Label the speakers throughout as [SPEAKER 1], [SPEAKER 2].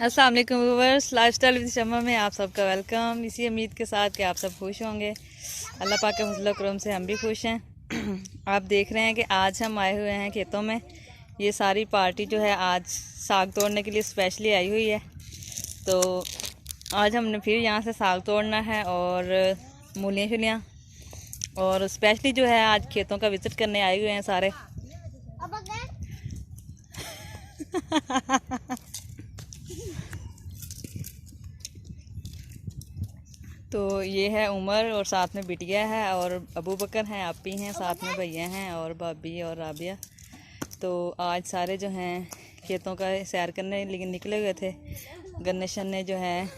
[SPEAKER 1] अस्सलाम वालेकुम viewers, lifestyle with शम्मा में आप सबका वेलकम। इसी उम्मीद के साथ कि आप सब खुश होंगे। अल्लाह पाक के फजल करम से हम भी खुश हैं। आप देख रहे हैं कि आज हम आए हुए हैं खेतों में। ये सारी पार्टी जो है आज साग तोड़ने के लिए स्पेशली आई हुई है। तो आज हमने फिर यहाँ से साग तोड़ना है और मूलियाँ शुलियाँ, और स्पेशली जो है आज खेतों का विजिट करने आए हुए हैं सारे। तो ये है उमर और साथ में बिटिया है और अबू बकर हैं, आपी हैं, साथ में भैया हैं और भाभी और राबिया। तो आज सारे जो हैं खेतों का सैर करने लेकिन निकले हुए थे। गन्ने शन्ने जो हैं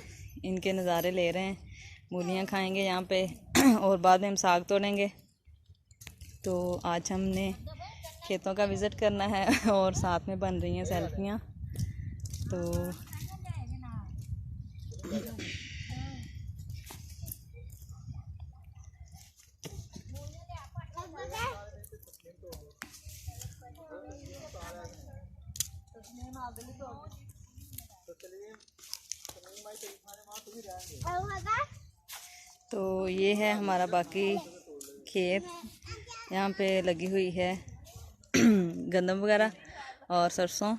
[SPEAKER 1] इनके नज़ारे ले रहे हैं। मूलियाँ खाएंगे यहाँ पे और बाद में हम साग तोड़ेंगे। तो आज हमने खेतों का विज़िट करना है और साथ में बन रही हैं सेल्फियाँ। तो तो ये है हमारा बाकी खेत। यहाँ पे लगी हुई है गंदम वगैरह और सरसों।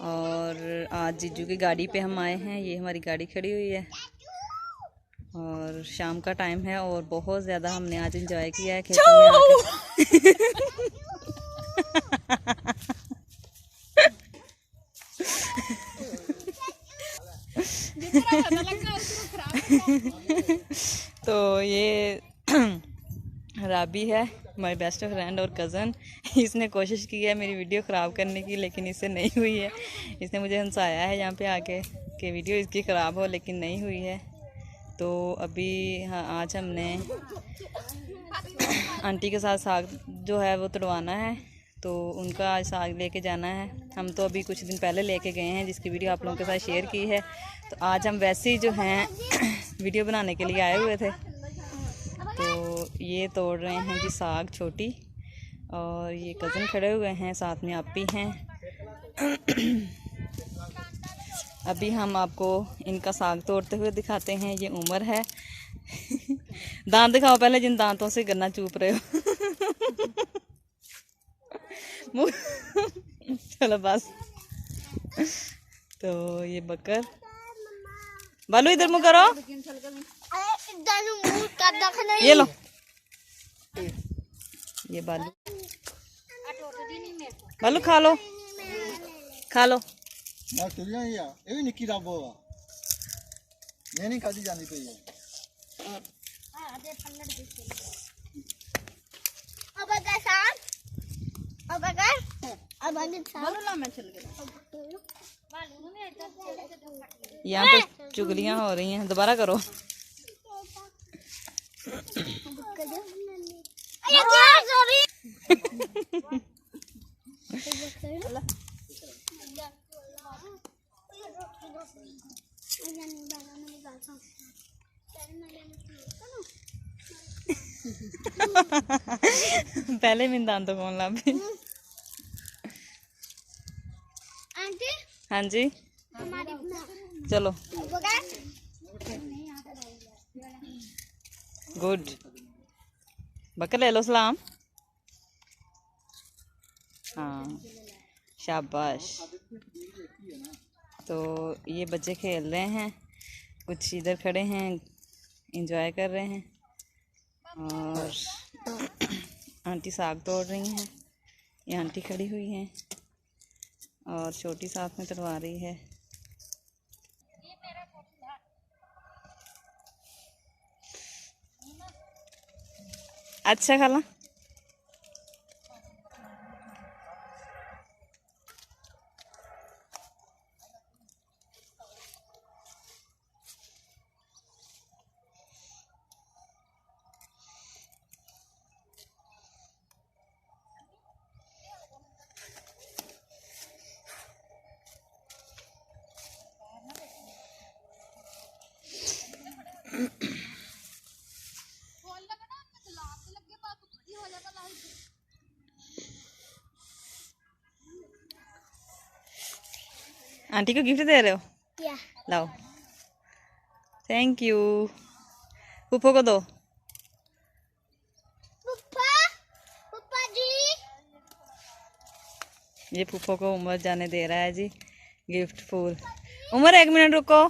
[SPEAKER 1] और आज जीजू की गाड़ी पे हम आए हैं। ये हमारी गाड़ी खड़ी हुई है और शाम का टाइम है और बहुत ज़्यादा हमने आज एंजॉय किया है खेतों में आके। तो ये राबी है, हमारी बेस्ट फ्रेंड और कज़न। इसने कोशिश की है मेरी वीडियो ख़राब करने की, लेकिन इससे नहीं हुई है। इसने मुझे हंसाया है यहाँ पे आके कि वीडियो इसकी ख़राब हो, लेकिन नहीं हुई है। तो अभी हाँ, आज हमने आंटी के साथ साग जो है वो तुड़वाना है। तो उनका आज साग लेके जाना है। हम तो अभी कुछ दिन पहले लेके गए हैं, जिसकी वीडियो आप लोगों के साथ शेयर की है। तो आज हम वैसे ही जो हैं वीडियो बनाने के लिए आए हुए थे। तो ये तोड़ रहे हैं जी साग छोटी, और ये कज़न खड़े हुए हैं, साथ में आपी हैं। अभी हम आपको इनका साग तोड़ते हुए दिखाते हैं। ये उमर है। दांत दिखाओ पहले, जिन दांतों से गन्ना चूप रहे हो। चलो बस। तो ये बकर, बालू इधर मुँह करो। ये लो, ये बालू, बालू खा लो, खा लो। यहाँ पे चुगलियाँ हो रही हैं, दोबारा करो। पहले में दांतों कौन ला भी। हाँ जी, चलो गुड। बकर ले लो सलाम। हाँ शाबाश। तो ये बच्चे खेल रहे हैं, कुछ इधर खड़े हैं एंजॉय कर रहे हैं, और आंटी साग तोड़ रही हैं। ये आंटी खड़ी हुई हैं और छोटी साथ में तोड़वा रही है। अच्छा खाला। आंटी को गिफ्ट दे रहे हो?
[SPEAKER 2] क्या?
[SPEAKER 1] लाओ। Thank you. फूफो को दो।
[SPEAKER 2] पप्पा जी।
[SPEAKER 1] ये फूफो को उमर जाने दे रहा है जी गिफ्ट फूल। उमर 1 मिनट रुको।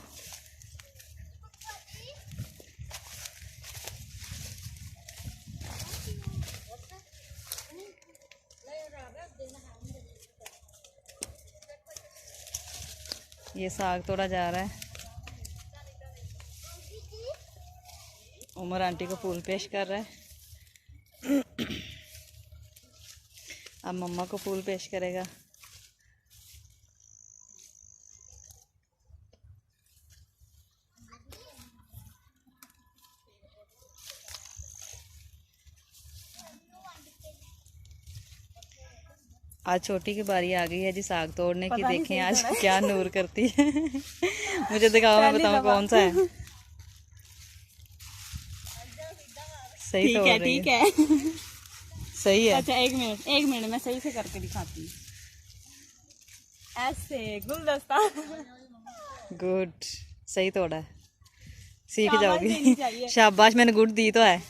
[SPEAKER 1] ये साग तोड़ा जा रहा है। उमर आंटी को फूल पेश कर रहा है। अब मम्मा को फूल पेश करेगा। आज छोटी की बारी आ गई है जी साग तोड़ने की। देखें आज क्या नूर करती है। मुझे दिखाओ, मैं बताऊं कौन सा है। सही तोड़ रही है। ठीक है। सही है।
[SPEAKER 3] अच्छा एक मिनट मैं सही से करके दिखाती हूँ। ऐसे गुलदस्ता।
[SPEAKER 1] गुड, सही तोड़ा है। सीख जाओगी। शाबाश, मैंने गुड दी तो है।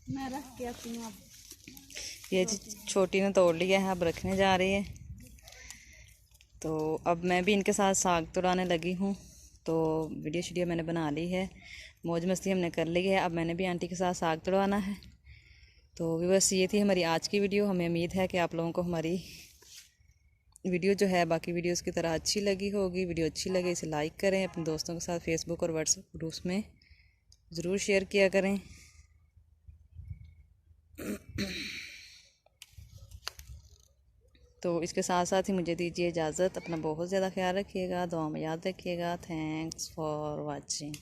[SPEAKER 3] मैं रख के आती हूँ। अब
[SPEAKER 1] ये जी छोटी ने तोड़ लिया है, अब रखने जा रही है। तो अब मैं भी इनके साथ साग तोड़ाने लगी हूँ। तो वीडियो मैंने बना ली है, मौज मस्ती हमने कर ली है। अब मैंने भी आंटी के साथ साग तोड़वाना है। तो बस ये थी हमारी आज की वीडियो। हमें उम्मीद है कि आप लोगों को हमारी वीडियो जो है बाकी वीडियोस की तरह अच्छी लगी होगी। वीडियो अच्छी लगे इसे लाइक करें, अपने दोस्तों के साथ फेसबुक और व्हाट्सएप ग्रुप्स में ज़रूर शेयर किया करें। तो इसके साथ साथ ही मुझे दीजिए इजाज़त। अपना बहुत ज़्यादा ख्याल रखिएगा, दुआ में याद रखिएगा। Thanks for watching.